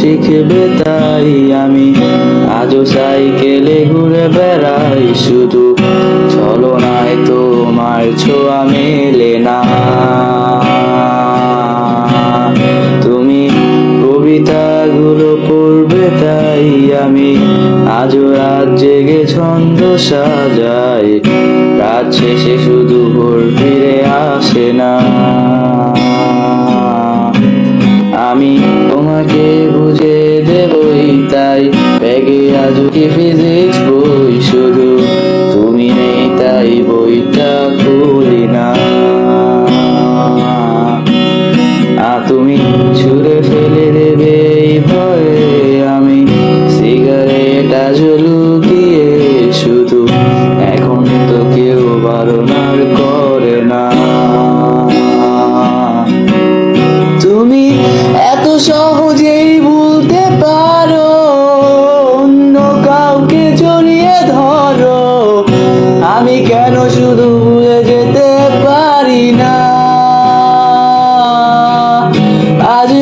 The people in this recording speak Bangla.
শিখবে তাই আমি আজও সাইকেলে ঘুরে বেড়াই, শুধু ছলনায় তোমার ছোঁয়া মেলে না। তুমি কবিতাগুলো পড়বে তাই আমি আজও রাত জেগে ছন্দ সাজাই, রাত শেষে শুধু ভোর ফিরে আসে না। আমি তোমাকে বুঝে দেবই তাই ব্যাগে আজও কি ফিজিক্স বই, শুধু তুমি নেই তাই বইটা খুলি না। তুমি ছুঁড়ে ফেলে দেবে এই ভয়ে আমি সিগারেট আজও লুকিয়ে, শুধু এখন তো কেউ বারণ আর করে না। তুমি এত সহজেই ভুলতে পারো, অন্য কাউকে জড়িয়ে ধরো, আমি কেন শুধু ভুলে যেতে পারি না। আজ